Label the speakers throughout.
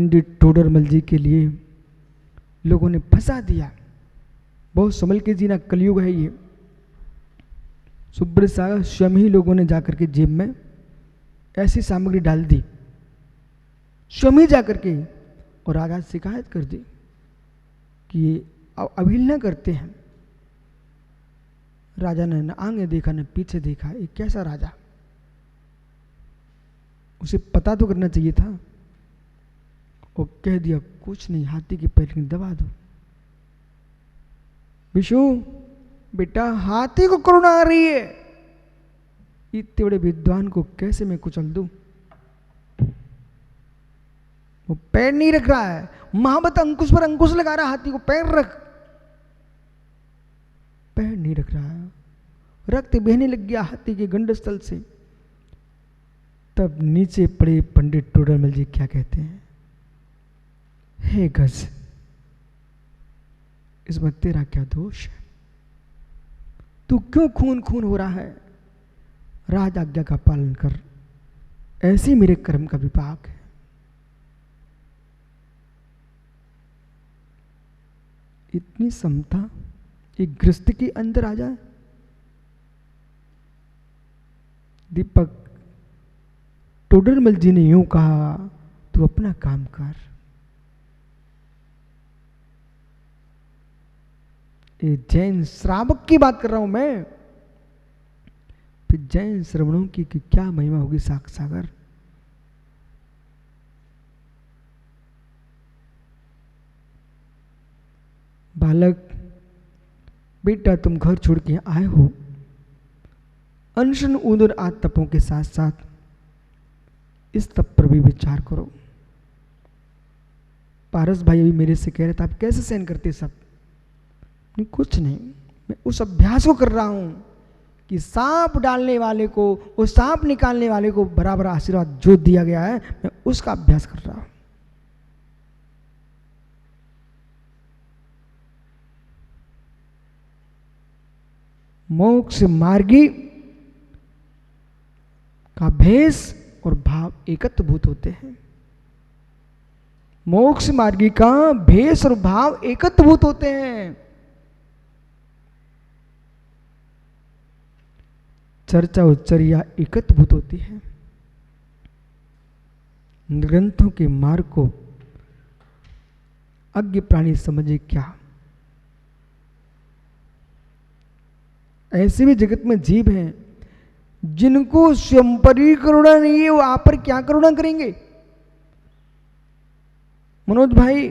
Speaker 1: पंडित टोडरमल जी के लिए लोगों ने फंसा दिया। बहुत संभल के जीना, कलयुग है ये। सुब्रत सागर स्वयं ही लोगों ने जाकर के जेब में ऐसी सामग्री डाल दी, स्वयं ही जाकर के, और राजा से शिकायत कर दी कि ये अवहेलना करते हैं। राजा ने न आगे देखा न पीछे देखा। एक कैसा राजा, उसे पता तो करना चाहिए था। वो कह दिया कुछ नहीं, हाथी के पैर में दबा दो। विशु बेटा, हाथी को करुणा आ रही है, इतने बड़े विद्वान को कैसे मैं कुचल दूं? वो पैर नहीं रख रहा है, महाबत अंकुश पर अंकुश लगा रहा, हाथी को पैर रख। पैर नहीं रख रहा है, रक्त बहने लग गया हाथी के गंडस्थल से। तब नीचे पड़े पंडित टोडरमल जी क्या कहते हैं, हे गज, इसमें तेरा क्या दोष है? तू क्यों खून खून हो रहा है? राज आज्ञा का पालन कर, ऐसे मेरे कर्म का विपाक है। इतनी समता एक गृहस्थ के अंदर आ जाए। दीपक टोडरमल जी ने यूं कहा, तू अपना काम कर। ये जैन श्रावक की बात कर रहा हूं मैं। फिर जैन श्रवणों की क्या महिमा होगी सागर। बालक बेटा, तुम घर छोड़ के आए हो, अनशन उदर आद तपों के साथ साथ इस तप पर भी विचार करो। पारस भाई अभी मेरे से कह रहे थे, आप कैसे सहन करते सब? नहीं, कुछ नहीं, मैं उस अभ्यास को कर रहा हूं कि सांप डालने वाले को, वो सांप निकालने वाले को बराबर आशीर्वाद जो दिया गया है, मैं उसका अभ्यास कर रहा हूं। मोक्ष मार्गी का भेष और भाव एकत्वभूत होते हैं। मोक्ष मार्गी का भेष और भाव एकत्वभूत होते हैं। चर्चा और चर्या एकत्वभूत होती है। ग्रंथों के मार्ग को अज्ञ प्राणी समझे क्या? ऐसे भी जगत में जीव हैं जिनको स्वयं पर ही करुणा नहीं है, वो आप पर क्या करुणा करेंगे? मनोज भाई,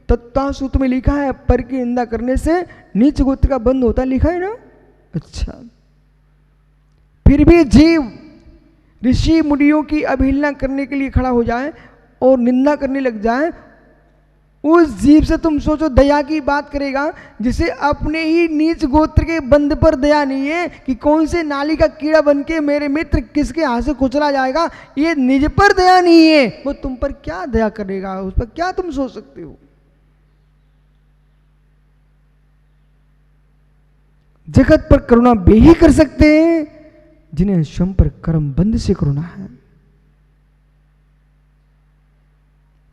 Speaker 1: तत्वासूत्र में लिखा है पर की निंदा करने से नीच गोत्र का बंध होता है, लिखा है ना? अच्छा, फिर भी जीव ऋषि मुनियों की अवहेलना करने के लिए खड़ा हो जाए और निंदा करने लग जाए, उस जीव से तुम सोचो दया की बात करेगा जिसे अपने ही नीच गोत्र के बंद पर दया नहीं है कि कौन से नाली का कीड़ा बनके मेरे मित्र किसके हाथ से कुचला जाएगा, ये निज पर दया नहीं है, वो तुम पर क्या दया करेगा? उस पर क्या तुम सोच सकते हो? जगत पर करुणा वे ही कर सकते हैं जिन्हें स्वयं पर कर्म बंध से करुणा है।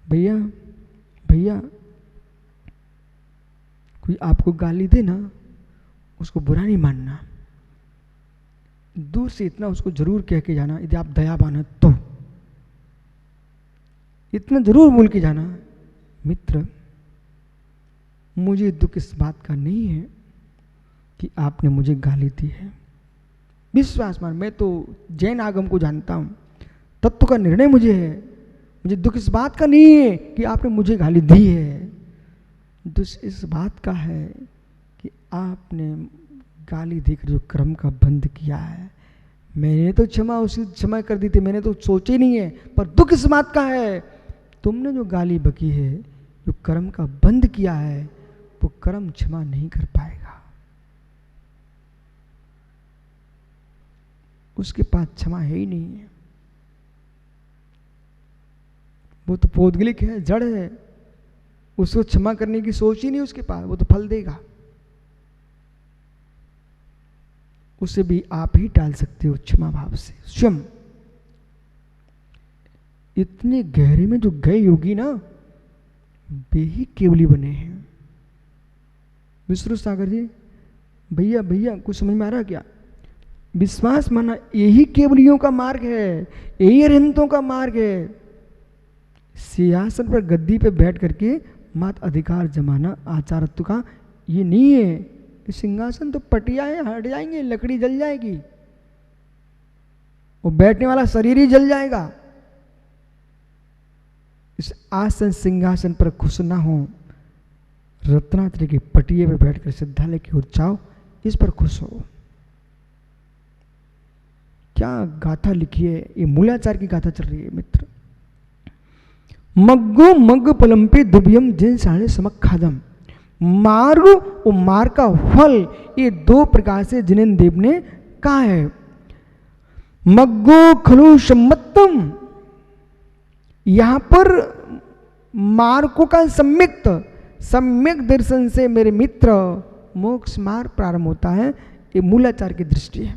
Speaker 1: भैया भैया, कोई आपको गाली दे ना, उसको बुरा नहीं मानना, दूर से इतना उसको जरूर कह के जाना, यदि आप दयावान हैं तो इतना जरूर बोल के जाना, मित्र मुझे दुख इस बात का नहीं है कि आपने मुझे गाली दी है। विश्वास मान, मैं तो जैन आगम को जानता हूं, तत्व का निर्णय मुझे है, मुझे दुख इस बात का नहीं है कि आपने मुझे गाली दी है। दुख इस बात का है कि आपने गाली देकर जो कर्म का बंध किया है, मैंने तो क्षमा कर दी थी, मैंने तो सोचा ही नहीं है, पर दुख इस बात का है तुमने जो गाली बकी है, जो कर्म का बंध किया है, वो कर्म क्षमा नहीं कर पाएगा, उसके पास क्षमा है ही नहीं है। वो तो पौद्गलिक है, जड़ है, उसको क्षमा करने की सोच ही नहीं उसके पास, वो तो फल देगा। उसे भी आप ही टाल सकते हो क्षमा भाव से स्वयं। इतने गहरे में जो गए योगी ना, वे ही केवली बने हैं। विष्णु सागर जी, भैया भैया कुछ समझ में आ रहा क्या? विश्वास माना यही केवलियों का मार्ग है, यही अरिहंतों का मार्ग है। सिंहासन पर गद्दी पे बैठ करके मत अधिकार जमाना आचारत्व का ये नहीं है। सिंहासन तो पटियाएं हट जाएंगे, लकड़ी जल जाएगी, वो बैठने वाला शरीर ही जल जाएगा। इस आसन सिंहासन पर खुश ना हो, रत्नात्रय के पटिये पे बैठकर सिद्धालय की ओर जाओ, इस पर खुश हो। क्या गाथा लिखी है, ये मूलाचार की गाथा चल रही है मित्र। मग्गो मग्ग पलंपे दुभ्यम जिन साढ़े समक खादम। मार्ग और मार्ग का फल, ये दो प्रकार से जिनेन्द्र देव ने कहा है। मग्गो खलु सम्मतम, यहां पर मार्गों का सम्यक दर्शन से मेरे मित्र मोक्ष मार्ग प्रारंभ होता है। ये मूलाचार की दृष्टि है।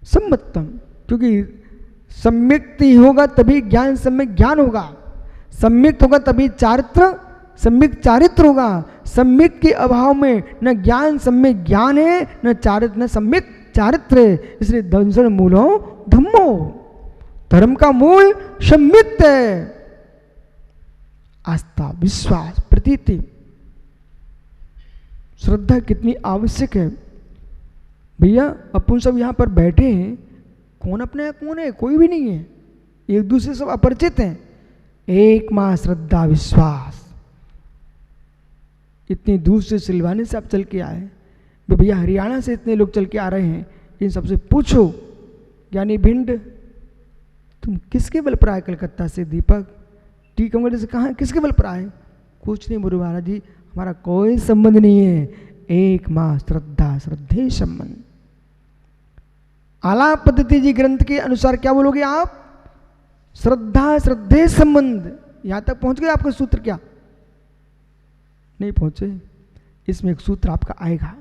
Speaker 1: सम्मतम, क्योंकि सम्यक होगा तभी ज्ञान सम्यक ज्ञान होगा, सम्यक होगा तभी चारित्र सम्यक चारित्र होगा। सम्यक के अभाव में न ज्ञान सम्यक ज्ञान है, न चारित्र न सम्यक चारित्र है। इसलिए दंशन मूलो धम्मो, धर्म का मूल सम्यक है। आस्था, विश्वास, प्रतीति, श्रद्धा कितनी आवश्यक है। भैया अपन सब यहाँ पर बैठे हैं, कौन अपने यहाँ कौन है? कोई भी नहीं है, एक दूसरे सब अपरिचित हैं। एक मां श्रद्धा विश्वास। इतनी दूर से सिलवाने से आप चल के आए, भैया हरियाणा से इतने लोग चल के आ रहे हैं, इन सबसे पूछो ज्ञानी भिंड तुम किसके बल पर आए? कलकत्ता से दीपक टीकमगढ़ से कहाँ, किसके बल पर आए? कुछ नहीं बोलो महाराज जी, हमारा कोई संबंध नहीं है, एक मां श्रद्धा श्रद्धे संबंध। आलाप पद्धति जी ग्रंथ के अनुसार क्या बोलोगे आप? श्रद्धा श्रद्धे संबंध। यहां तक पहुंच गए आपका सूत्र? क्या नहीं पहुंचे? इसमें एक सूत्र आपका आएगा,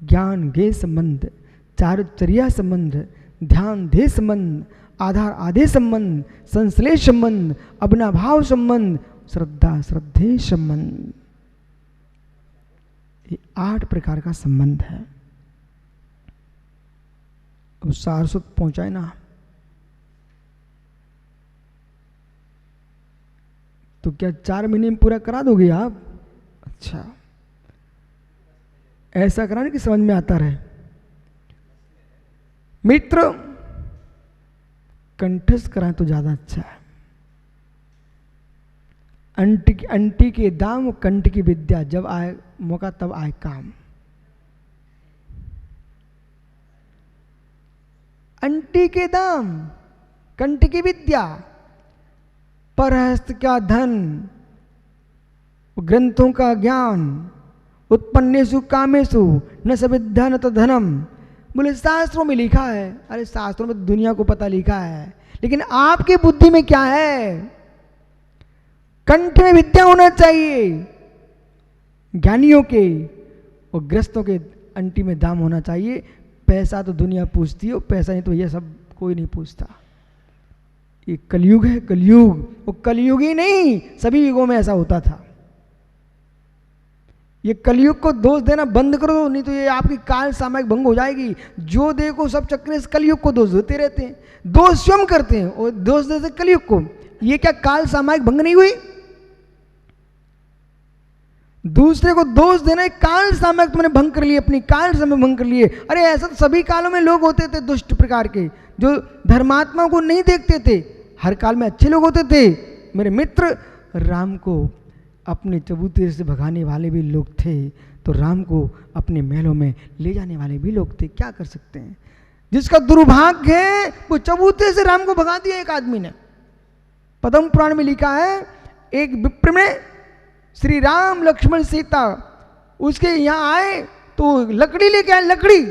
Speaker 1: ज्ञान गे संबंध, चारुचर्या संबंध, ध्यान दे संबंध, आधार आधे संबंध, संश्लेष संबंध, अवनाभाव संबंध, श्रद्धा श्रद्धे संबंध। ये 8 प्रकार का संबंध है। अब सारस्वत पहुंचाए ना, तो क्या 4 महीने में पूरा करा दोगे आप? अच्छा, ऐसा कराने कि समझ में आता रहे। मित्र कंठस्थ कराएं तो ज्यादा अच्छा है। अंटी के दाम कंठ की विद्या, जब आए मौका तब आए काम। अंटी के दाम कंठ की विद्या, परहस्त का धन, ग्रंथों का ज्ञान, उत्पन्नेषु कामेषु न सविद्या न तो धनम। बोले शास्त्रों में लिखा है। अरे शास्त्रों में दुनिया को पता लिखा है, लेकिन आपकी बुद्धि में क्या है? कंठ में विद्या होना चाहिए ज्ञानियों के, और ग्रस्तों के अंटी में दाम होना चाहिए। पैसा तो दुनिया पूछती है, पैसा नहीं तो ये सब कोई नहीं पूछता। ये कलयुग है, कलयुग। वो कलयुग ही नहीं, सभी युगों में ऐसा होता था। ये कलयुग को दोष देना बंद करो, नहीं तो ये आपकी काल सामायिक भंग हो जाएगी। जो देखो सब चक्कर इस कलयुग को दोष देते रहते हैं, दोष स्वयं करते हैं और दोष देते कलयुग को। ये क्या काल सामायिक भंग नहीं हुई? दूसरे को दोष देना, काल सामायिक तुमने भंग कर लिए, अपनी काल समय भंग कर लिए। अरे ऐसा तो सभी कालों में लोग होते थे दुष्ट प्रकार के, जो धर्मात्मा को नहीं देखते थे। हर काल में अच्छे लोग होते थे। मेरे मित्र, राम को अपने चबूतरे से भगाने वाले भी लोग थे, तो राम को अपने महलों में ले जाने वाले भी लोग थे। क्या कर सकते हैं? जिसका दुर्भाग्य है वो चबूतरे से राम को भगा दिया एक आदमी ने। पद्म पुराण में लिखा है, एक विप्र में श्री राम लक्ष्मण सीता उसके यहाँ आए तो लकड़ी लेके आए, लकड़ी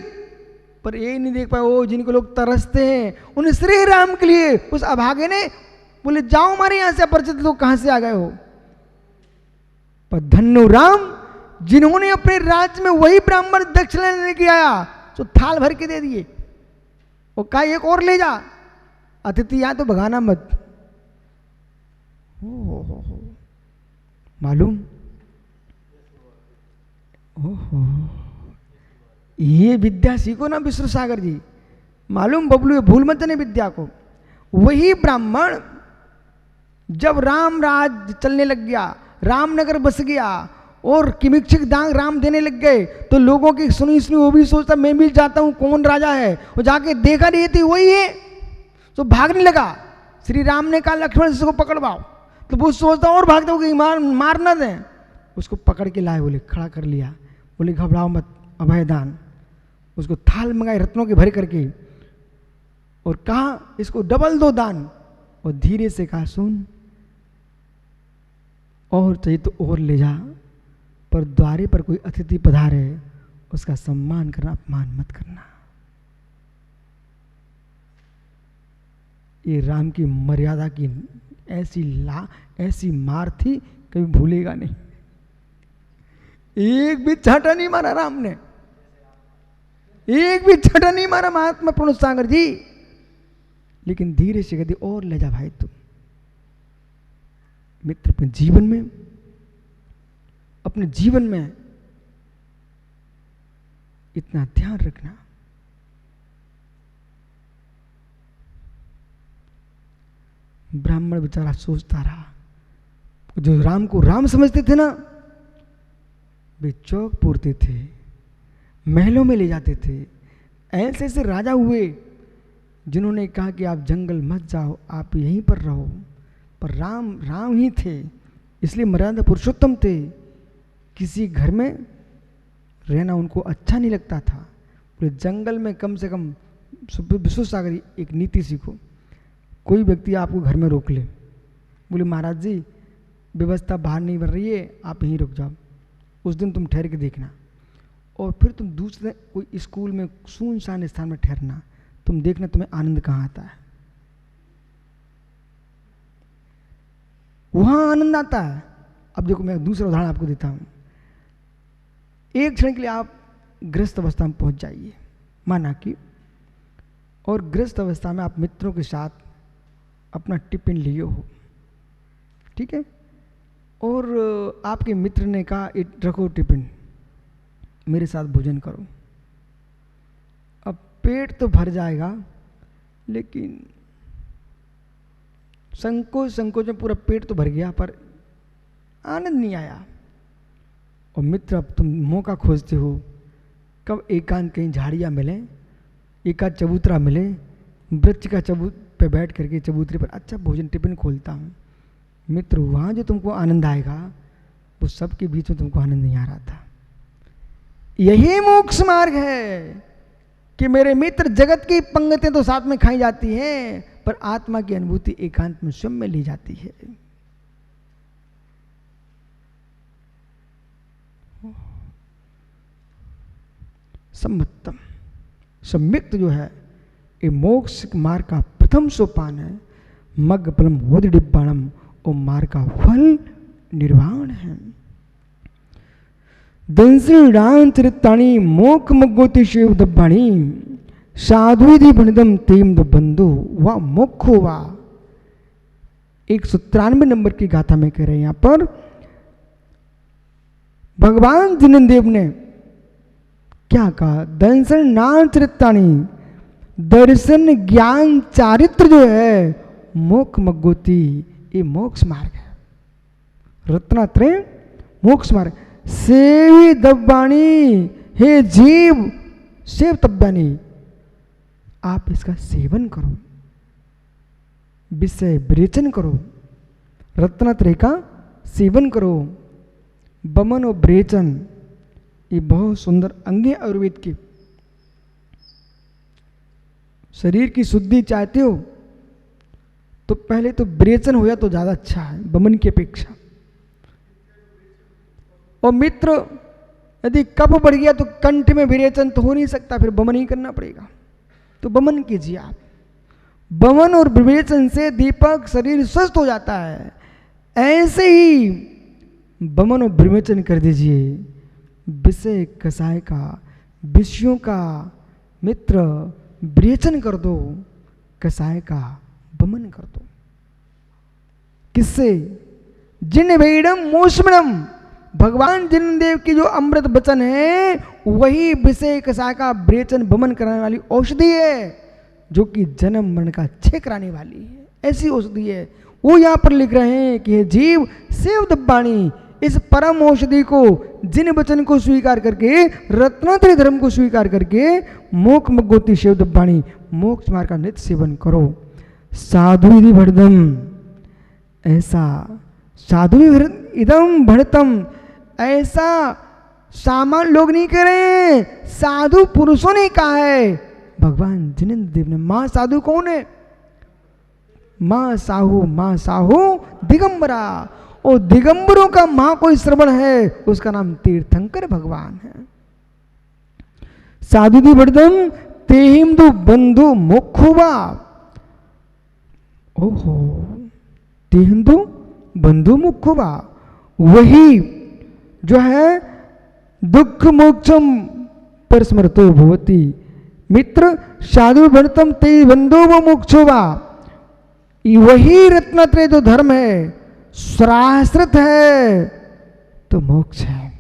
Speaker 1: पर ये नहीं देख पाए वो जिनको लोग तरसते हैं, उन्हें श्री राम के लिए उस अभागे ने बोले जाओ हमारे यहाँ से अपरिचित लोग कहाँ से आ गए हो। पर धन्नो राम जिन्होंने अपने राज्य में वही ब्राह्मण दक्षिणा लेने के आया तो थाल भर के दे दिए, वो कहा एक और ले जा, अतिथि यहाँ तो भगाना मत। हो मालूम? ओहो, ये विद्या सीखो ना विष्णु सागर जी, मालूम बबलू, ये भूल मत जाने विद्या को। वही ब्राह्मण जब राम राज चलने लग गया, रामनगर बस गया और किमिक्षिक दांग राम देने लग गए, तो लोगों की सुनी सुनी वो भी सोचता मैं भी जाता हूं कौन राजा है, वो जाके देखा नहीं थी वही है, तो भागने लगा। श्री राम ने कहा लक्ष्मण इसको पकड़वाओ, तो वो सोचता और भागता हो मार ना दें, उसको पकड़ के लाए, बोले खड़ा कर लिया, बोले घबराओ मत अभयदान, उसको थाल मंगाए रत्नों के भर करके और कहा इसको डबल दो दान, और धीरे से कहा सुन और चाहिए तो और ले जा, पर द्वारे पर कोई अतिथि पधारे उसका सम्मान करना, अपमान मत करना। ये राम की मर्यादा की ऐसी मार थी, कभी भूलेगा नहीं। एक भी छाटा नहीं मारा राम ने, एक भी छाटा नहीं मारा महात्मा पूर्ण सागर जी, लेकिन धीरे से कहती और ले जा भाई तुम। मित्र अपने जीवन में इतना ध्यान रखना। ब्राह्मण बेचारा सोचता रहा, जो राम को राम समझते थे ना, वे चौक पूरते थे, महलों में ले जाते थे। ऐसे ऐसे राजा हुए जिन्होंने कहा कि आप जंगल मत जाओ, आप यहीं पर रहो, पर राम ही थे, इसलिए मर्यादा पुरुषोत्तम थे। किसी घर में रहना उनको अच्छा नहीं लगता था, पूरे जंगल में कम से कम। विश्व सागर एक नीति सीखो, कोई व्यक्ति आपको घर में रोक ले, बोले महाराज जी व्यवस्था बाहर नहीं बन रही है, आप यहीं रुक जाओ, उस दिन तुम ठहर के देखना, और फिर तुम दूसरे कोई स्कूल में सुनसान स्थान में ठहरना, तुम देखना तुम्हें आनंद कहाँ आता है। वहां आनंद आता है। अब देखो मैं दूसरा उदाहरण आपको देता हूं। एक क्षण के लिए आप गृहस्थ अवस्था में पहुंच जाइए, माना कि, और गृहस्थ अवस्था में आप मित्रों के साथ अपना टिफिन लिए हो, ठीक है, और आपके मित्र ने कहा रखो टिफिन, मेरे साथ भोजन करो। अब पेट तो भर जाएगा, लेकिन संकोच में पूरा पेट तो भर गया, पर आनंद नहीं आया। और मित्र अब तुम मौका खोजते हो, कब एकांत कहीं झाड़ियाँ मिले, एकांत चबूतरा मिले, वृक्ष का पे बैठ करके चबूतरे पर अच्छा भोजन टिफिन खोलता हूँ। मित्र वहाँ जो तुमको आनंद आएगा, वो सबके बीच में तुमको आनंद नहीं आ रहा था। यही मोक्ष मार्ग है कि मेरे मित्र, जगत की पंगतें तो साथ में खाई जाती हैं, पर आत्मा की अनुभूति एकांत में स्वयं में ली जाती है। सम्मतम, सम्यक्त जो है ये मोक्ष मार्ग का प्रथम सोपान है। मग फलम वोद डिब्बाणम, और मार्ग का फल निर्वाण है। दंसरी चरिताणी मोक मगोति शिव दब्बाणी, साधुविधि भणिदम तेम द बंधु व मोक्षो वा। 193 नंबर की गाथा में कह रहे हैं यहां पर, भगवान जिनेन्द्र ने क्या कहा, दंसन नाम चरिताणी, दर्शन ज्ञान चारित्र जो है मोक्ष मगोती, ये मोक्ष मार्ग है। रत्नात्रय मोक्ष मार्ग। सेवी दब्बाणी, हे जीव सेव तब्बानी, आप इसका सेवन करो, विषय विरेचन करो, रत्नात्रय का सेवन करो। बमन और विरेचन ये बहुत सुंदर अंगे आयुर्वेद की। शरीर की शुद्धि चाहते हो तो पहले तो विरेचन हो जाए तो ज्यादा अच्छा है बमन की अपेक्षा। और मित्र यदि कफ बढ़ गया तो कंठ में विरेचन तो हो नहीं सकता, फिर बमन ही करना पड़ेगा, तो बमन कीजिए आप। बमन और विरेचन से दीपक शरीर स्वस्थ हो जाता है। ऐसे ही बमन और विरेचन कर दीजिए। विषय कसाय का, विषयों का मित्र विरेचन कर दो, कसाय का बमन कर दो। किससे? जिन भेड़म मोसमणम, भगवान जिनदेव की जो अमृत वचन है वही विषय कसा का विरेचन वमन कराने वाली औषधि है, जो कि जन्म मरण का क्षय कराने वाली है। ऐसी औषधि है। वो यहाँ पर लिख रहे हैं कि हे जीव सेव दब्बाणी, इस परम औषधि को, जिन वचन को स्वीकार करके, रत्नात्रय धर्म को स्वीकार करके, मोक्ष मगोती सेव दब्बाणी, मोक्ष मार्ग का नित्य सेवन करो। साधु यदि भड़दम, ऐसा साधु इदम भड़तम, ऐसा सामान्य लोग नहीं कह रहे हैं, साधु पुरुषों ने कहा है। भगवान जिनेंद्र देव ने, मां साधु कौन है? मां साहू दिगंबरा, और दिगंबरों का मां कोई श्रवण है, उसका नाम तीर्थंकर भगवान है। साधु दी भड़दम ते हिंदू बंधु मोक्षुवा, ओहो, ते हिंदू बंधु मुखुवा, वही जो है दुख मोक्षम परस्मृतो भवति। मित्र साधु भड़तम ते बंधु मोक्षुवा, वही रत्नात्रय जो धर्म है, स्वाश्रित है तो मोक्ष है,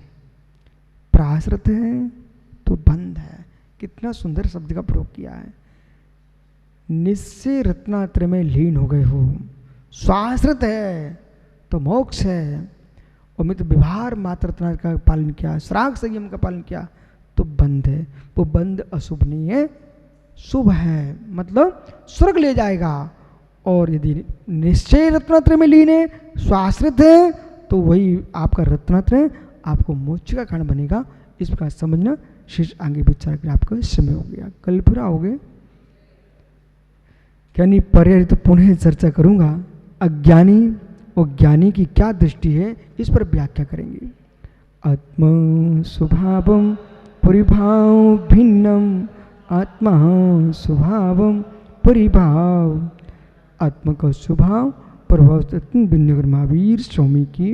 Speaker 1: प्राश्रित है तो बंध है। कितना सुंदर शब्द का प्रयोग किया है। निश्चय रत्नात्रय में लीन हो गए हो, स्वाश्रित है तो मोक्ष है, और मित्र व्यवहार मात्र रत्नात्रय का पालन किया, श्राग संयम का पालन किया तो बंध है। वो बंध अशुभ नहीं है, शुभ है, मतलब स्वर्ग ले जाएगा। और यदि निश्चय रत्नात्रय में लीन है, स्वाश्रित है, तो वही आपका रत्नात्रय आपको मोक्ष का कारण बनेगा। इस प्रकार समझना। शेष आगे विचार कर आपका समय हो गया, कल पूरा हो गए। यानी पर्याय तो पुनः चर्चा करूंगा। अज्ञानी और ज्ञानी की क्या दृष्टि है, इस पर व्याख्या करेंगे। आत्मा स्वभावम परिभाव भिन्नम, आत्मा स्वभावम परिभाव, आत्मा का स्वभाव प्रभाव महावीर स्वामी की।